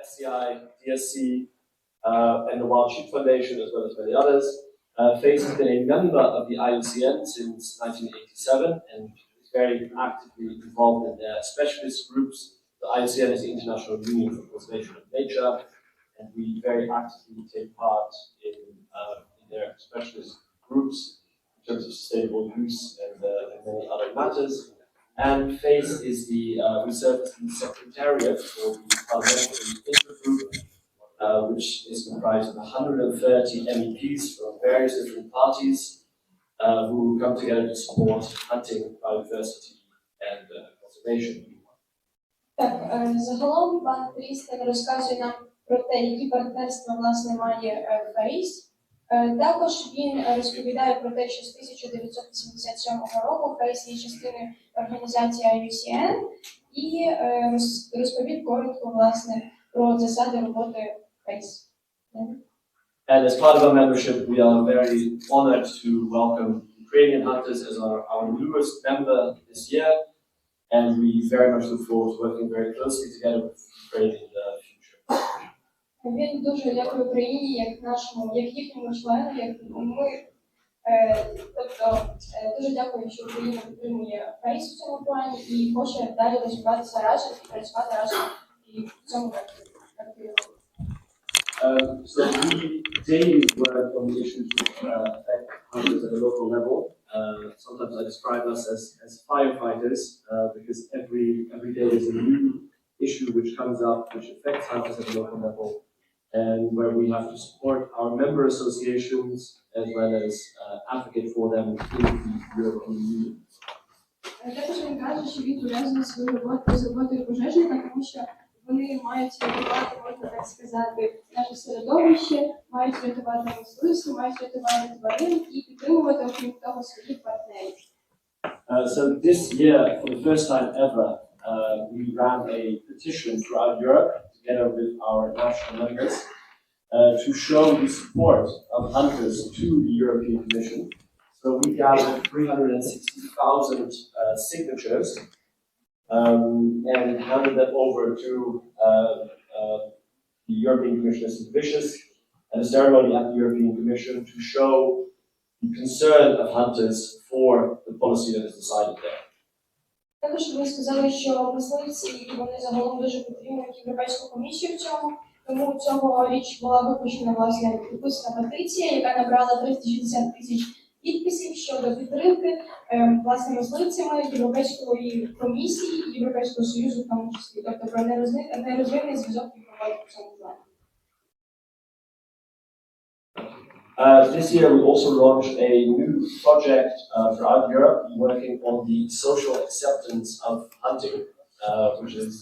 SCI, DSC, and the Wild Sheep Foundation, as well as many others. FACE has been a member of the IUCN since 1987 and is very actively involved in their specialist groups. The IUCN is the International Union for Conservation of Nature, and we very actively take part in their specialist groups in terms of sustainable use and many other matters. And FACE is the research secretariat for the parliamentary intergroup, which is comprised of 130 MEPs from various different parties who come together to support hunting, biodiversity, and conservation. Так, загалом пан Трістан розказує нам про те, які партнерства, власне, має FACE. Також він розповідає про те, що з 1987 року FACE є частиною організації IUCN і розповів коротко, власне, про засади роботи FACE. And as part of our membership, we are very honored to welcome Ukrainian hunters as our newest member this year, and we very much look forward to working very closely together with Ukraine in the future. Він дуже дякує Україні як їхньому члену, як ми, тобто дуже дякую, що Україна підтримує FACE в цьому плані і хоче далі розвиватися разом і працювати разом і в цьому активі. So we daily work on the issues which affect hunters at a local level. Sometimes I describe us as firefighters because every day there's a new issue which comes up which affects hunters at a local level, and where we have to support our member associations as well as advocate for them in the European Union. Також він каже, що він пов'язаний свою роботу з роботою пожежника, тому що вони мають рятувати, можна так сказати, наше середовище, мають рятувати мисливців, мають рятувати тварин і підтримувати, окрім того, своїх партнерів. So this year, for the first time ever, we ran a petition throughout Europe together with our national members to show the support of hunters to the European Commission. So we gathered 360,000 signatures and handed them over to the European Commissioner Vicious at a ceremony at the European Commission to show the concern of hunters for the policy that is decided there. Також ви сказали, що мисливці і вони загалом дуже підтримують Європейську комісію в цьому, тому цьогоріч була випущена, власне, підписана петиція, яка набрала 360 тисяч підписів щодо підтримки, власне, мисливцями Європейської комісії і Європейського Союзу в тому числі, тобто про нерозривний зв'язок і проводить в цьому плані. This year we also launched a new project throughout Europe working on the social acceptance of hunting, which is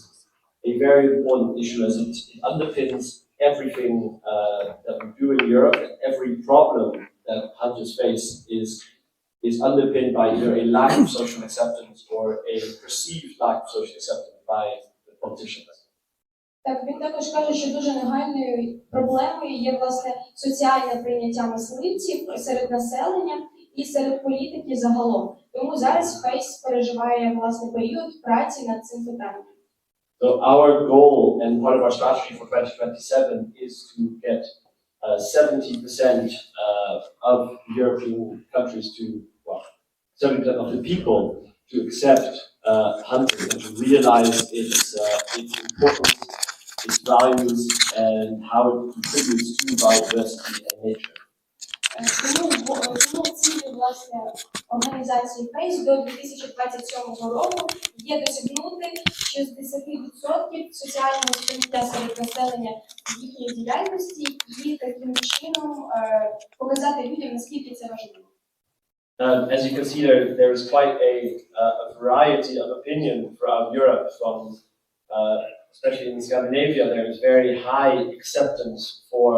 a very important issue as it underpins everything that we do in Europe, and every problem that hunters face is underpinned by either a lack of social acceptance or a perceived lack of social acceptance by the politicians. Так, він також каже, що дуже нагальною проблемою є, власне, соціальне прийняття мисливців серед населення і серед політики загалом. Тому зараз FACE переживає, власне, період праці над цим питанням. So our goal and part of our strategy for 2027 is to get 70% of European countries to, well, 70% of the people to accept hunting and to realize its importance, its values, and how it contributes to biodiversity and nature. Тому цілі, власне, організації FACE до 2027 року є досягнути 60% соціального сприйняття серед населення їхньої діяльності і таким чином показати людям, наскільки це важливо. As you can see, there is quite a variety of opinion throughout Europe. From, especially in Scandinavia, there is very high acceptance for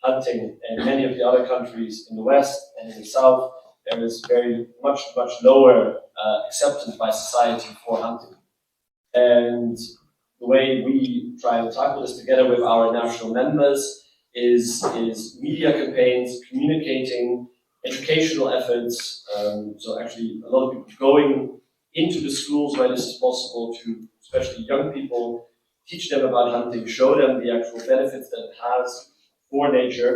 hunting, and many of the other countries in the West and in the South, there is very much lower acceptance by society for hunting. And the way we try and tackle this together with our national members is media campaigns, communicating, educational efforts. So actually a lot of people going into the schools where this is possible, to especially young people, teach them about hunting, show them the actual benefits that it has for nature,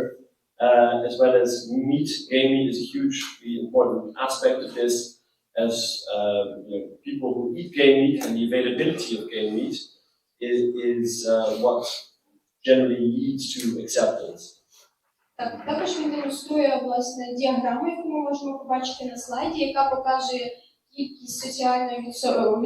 as well as meat. Game meat is a hugely important aspect of this, as people who eat game meat and the availability of game meat is what generally leads to acceptance. Так, також він демонструє, власне, діаграму, яку ми можемо побачити на слайді, яка показує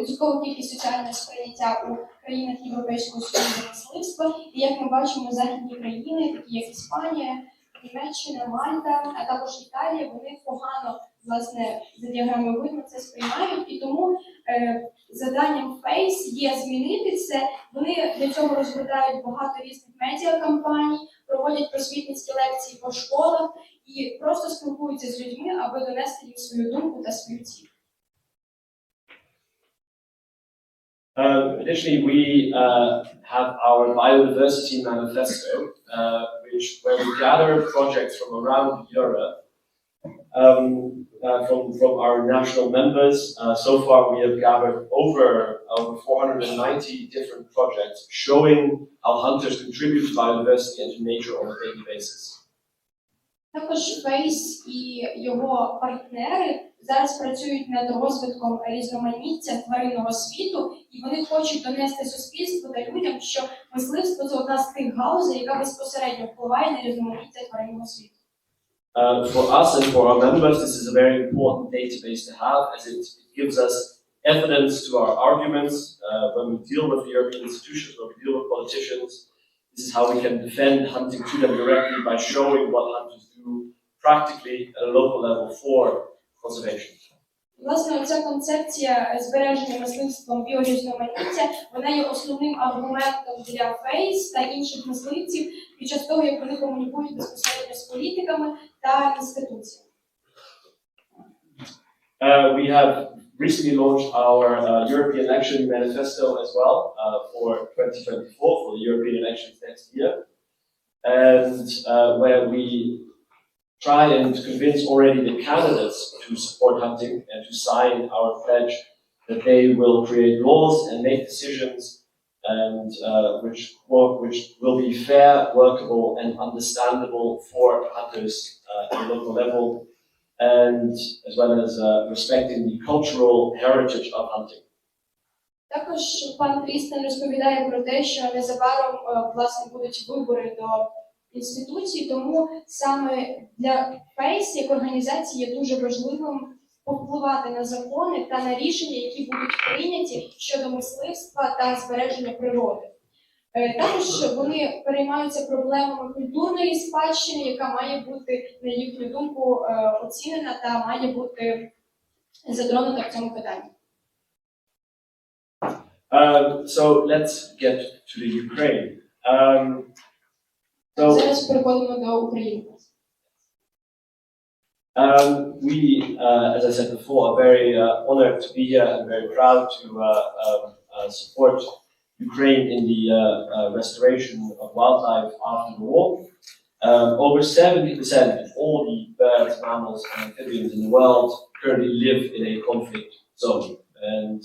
відсоткову кількість соціального сприйняття у країнах Європейського Союзу мисливства. І як ми бачимо, західні країни, такі як Іспанія, Німеччина, Мальта, а також Італія, вони погано, власне, за діаграмою видно це сприймають. І тому завданням FACE є змінити це. Вони для цього розгортають багато різних медіакампаній, проводять просвітницькі лекції по школах і просто спілкуються з людьми, аби донести їм свою думку та свою ціль. Additionally, we have our biodiversity manifesto, where we gather projects from around Europe, from our national members. So far, we have gathered over 490 different projects showing how hunters contribute to biodiversity and to nature on a daily basis. Також FACE і його партнери зараз працюють над розвитком різноманіття тваринного світу, і вони хочуть донести суспільству та людям, що мисливство – це одна з тих галузей, яка безпосередньо впливає на різноманіття тваринного світу. For us and for our members, this is a very important database to have, as it gives us evidence to our arguments when we deal with the European institutions, when we deal with politicians. This is how we can defend hunting to them directly by showing what hunters do practically at a local level for conservation. Власне, оця концепція збереження мисливством біорізноманіття, вона є основним аргументом для FACE та інших мисливців під час того, як вони комунікують безпосередньо з політиками та інституціями. We have recently launched our European election manifesto as well for 2024, for the European elections next year, and where we try and convince already the candidates to support hunting and to sign our pledge that they will create laws and make decisions and which will be fair, workable and understandable for hunters at a local level, and as well as respecting the cultural heritage of hunting. Також пан Трістан розповідає про те, що незабаром, власне, будуть вибори до інституцій, тому саме для FACE як організації є дуже важливим повпливати на закони та на рішення, які будуть прийняті щодо мисливства та збереження природи. Також вони переймаються проблемами культурної спадщини, яка має бути, на їхню думку, оцінена та має бути затронута в цьому питанні. So let's get to the Ukraine. Зараз переходимо до України. We, as I said before, are very honored to be here and very proud to support Ukraine in the restoration of wildlife after the war. Over 70% of all the birds, mammals, and amphibians in the world currently live in a conflict zone. And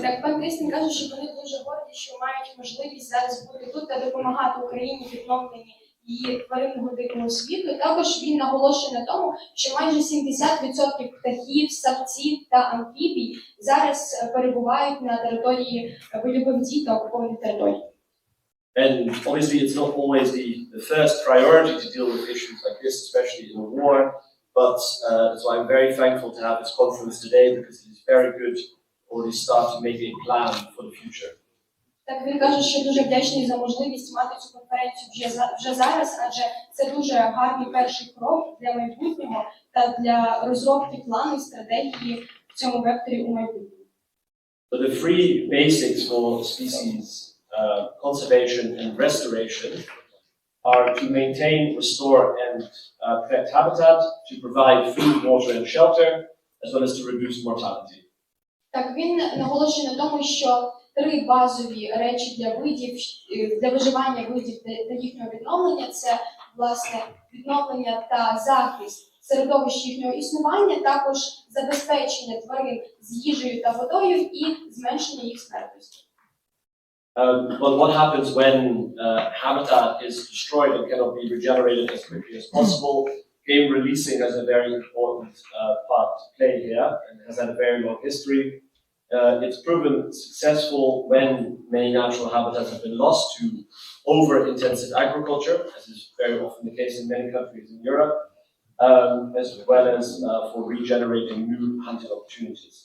Так, пан Трістан каже, що вони дуже горді, що мають можливість зараз бути тут та допомагати Україні в відновленні її тваринного дикого світу. І також він наголошує на тому, що майже 70% птахів, савців та амфібій зараз перебувають на території бойових дій та окупованих територій. And obviously it's not always the first priority to deal with issues like this, especially in a war, but so I'm very thankful to have this conference today because it is very good already start to make a plan for the future. Так, він каже, що дуже вдячний за можливість мати цю конференцію вже зараз, адже це дуже гарний перший крок для майбутнього та для розробки плану і стратегії в цьому векторі у майбутньому. So the three basics for species conservation and restoration are to maintain, restore and protect habitat, to provide food, water and shelter, as well as to reduce mortality. Так, він наголошує на тому, що три базові речі для видів, для виживання видів та їхнього відновлення – це, власне, відновлення та захист середовищі їхнього існування, також забезпечення тварин з їжею та водою і зменшення їх смертності. But what happens when habitat is destroyed and cannot be regenerated as quickly as possible? Game releasing has a very important part to play here and has had a very long history. It's proven successful when many natural habitats have been lost to over-intensive agriculture, as is very often the case in many countries in Europe, as well as for regenerating new hunting opportunities.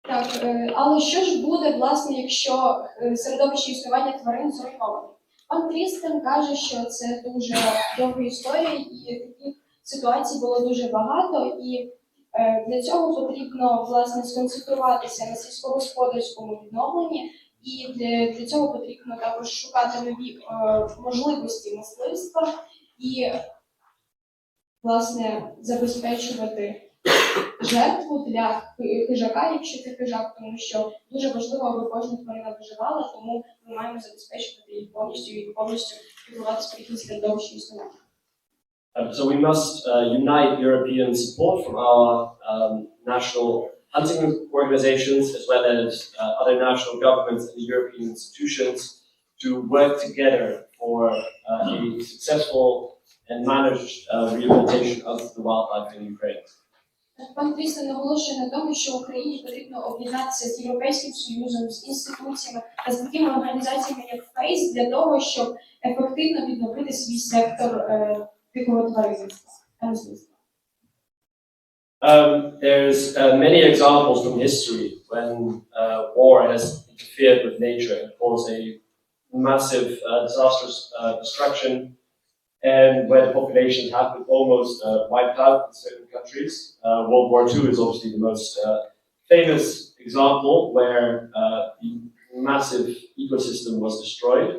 Так, але що ж буде, власне, якщо середовище існування тварин зруйноване? Пан Трістан каже, що це дуже довга історія, і таких ситуацій було дуже багато, і для цього потрібно, власне, сконцентруватися на сільськогосподарському відновленні, і для цього потрібно також шукати нові можливості мисливства і, власне, забезпечувати жертву для хижака, якщо це хижак, тому що дуже важливо, аби кожна тварина виживала, тому ми маємо забезпечувати їх повністю і повністю піклуватися про їхнє середовище існування. So we must unite European support from our national hunting organizations as well as other national governments and the European institutions to work together for a successful and managed rehabilitation of the wildlife in Ukraine. Пан Трістан наголошує на тому, що Україні потрібно об'єднатися з Європейським Союзом, з інституціями та з такими організаціями, як FACE, для того, щоб ефективно відновити свій сектор дикого тваринництва. There's many examples from history when war has interfered with nature and caused a massive disastrous destruction, and where the populations have been almost wiped out in certain countries. World War II is obviously the most famous example where the massive ecosystem was destroyed.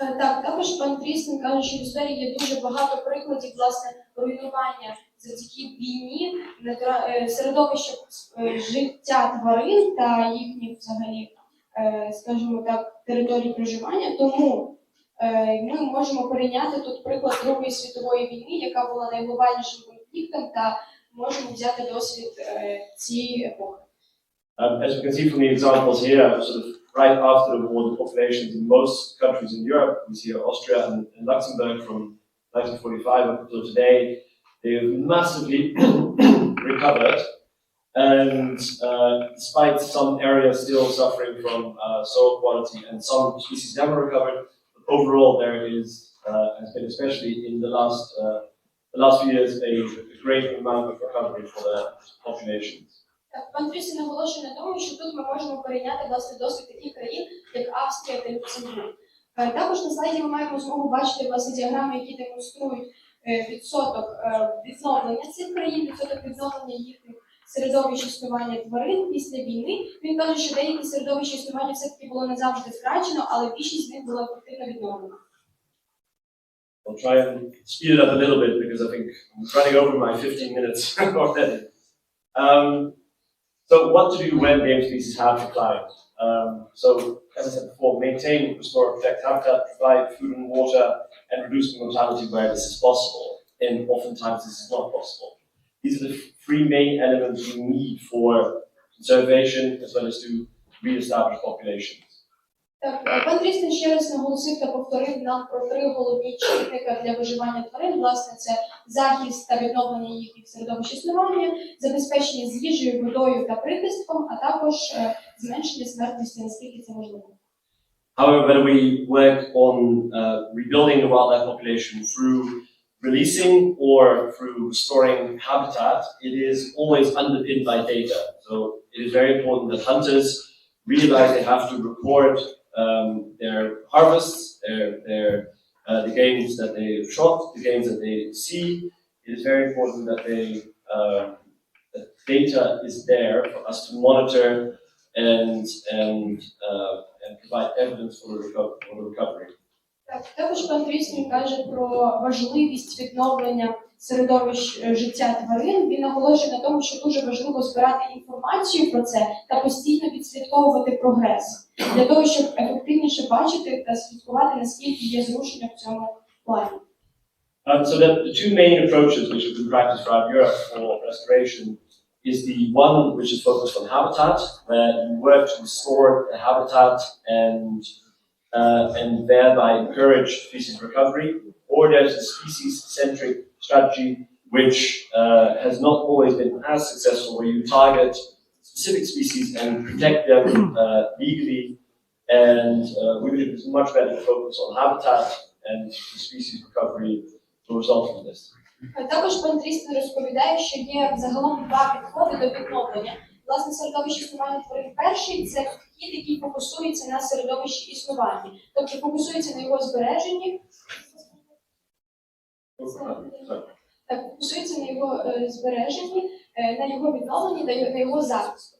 Так, також пан Трістан каже, що в історії є дуже багато прикладів, власне, руйнування завдяки війні, середовища життя тварин та їхніх, взагалі, скажімо так, територій проживання. Тому ми можемо порівняти тут приклад Другої світової війни, яка була найглобальнішим конфліктом, та можемо взяти досвід цієї епохи. As you can see from the examples here, sort of right after the war, the populations in most countries in Europe, we see Austria and Luxembourg from 1945 up until today, they've massively recovered. And despite some areas still suffering from soil quality and some species never recovered, overall there has been, especially in the last few years, a great amount of recovery for the populations. Пан Трістан наголошує на тому, що тут ми можемо порівняти, власне, досвід таких країн, як Австрія та Люксембург. Також на слайді ми маємо змогу бачити, власне, діаграми, які демонструють відсоток відновлення цих країн, відсоток відновлення їхніх середовищ існування тварин після війни. Він каже, що деякі середовища існування все-таки було не завжди втрачено, але більшість з них було ефективно відновлено. I'll try and speed it up a little bit because I think I'm running over my 15 minutes already. So what to do when game species have declined? So, as I said before, maintain, restore, protect habitat, provide food and water, and reduce mortality where this is possible. And oftentimes this is not possible. These are the three main elements you need for conservation as well as to re-establish populations. Так, пан Трістан ще раз наголосив та повторив нам про три головні чинники для виживання тварин. Власне, це захист та відновлення їхніх середовищ існування, забезпечення з їжею, водою та прихистком, а також зменшення смертності, наскільки це можливо. However, whether we work on rebuilding the wildlife population through releasing or through restoring habitat, it is always underpinned by data. So it is very important that hunters realize they have to record their harvests, the games that they shot, the games that they see. It is very important that that data is there for us to monitor and provide evidence for the recovery. Так, також пан Трістан каже про важливість відновлення середовищ життя тварин. Він наголошує на тому, що дуже важливо збирати інформацію про це та постійно відслідковувати прогрес, для того, щоб ефективніше бачити та слідкувати, наскільки є зрушення в цьому плані. So the two main approaches which have been practiced throughout Europe for restoration is the one which is focused on habitat, where you work to restore a habitat and thereby encourage species recovery, or there's a species-centric strategy which has not always been as successful, where you target specific species and protect them legally, and we believe it's much better to focus on habitat and species recovery to result from this. Також пан Трістан розповідає, що є загалом два підходи до відновлення. Власне, середовище існування тварин перший – це підхід, який фокусується на середовищі існування. Тобто фокусується на його збереженні, на його відновленні, на його захисту.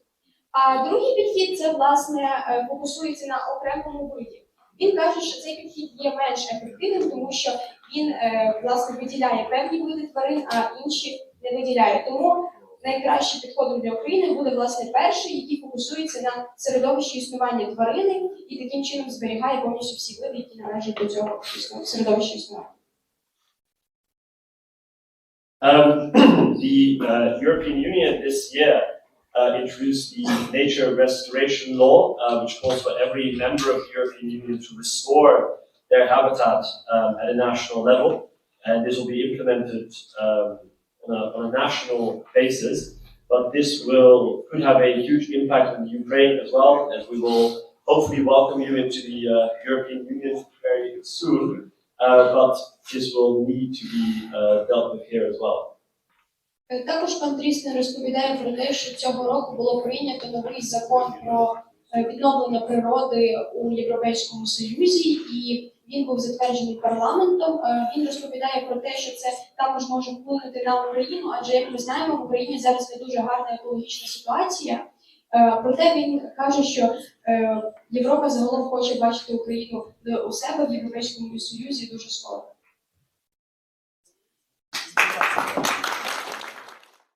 А другий підхід – це, власне, фокусується на окремому виді. Він каже, що цей підхід є менш ефективним, тому що він, власне, виділяє певні види тварин, а інші не виділяє. Тому найкращим підходом для України буде, власне, перший, який фокусується на середовищі існування тварини і таким чином зберігає повністю всі види, які належать до цього середовища існування. The European Union this year introduced the nature restoration law, which calls for every member of the European Union to restore their habitat at a national level, and this will be implemented on a national basis. But this could have a huge impact on Ukraine as well, as we will hopefully welcome you into the European Union very soon. But this will need to be dealt with here as well. Також пан Трістан розповідає про те, що цього року було прийнято новий закон про відновлення природи у Європейському Союзі, і він був затверджений парламентом. Він розповідає про те, що це також може вплинути на Україну, адже, як ми знаємо, в Україні зараз не дуже гарна екологічна ситуація. Проте він каже, що Європа загалом хоче бачити Україну у себе в Європейському Союзі дуже скоро.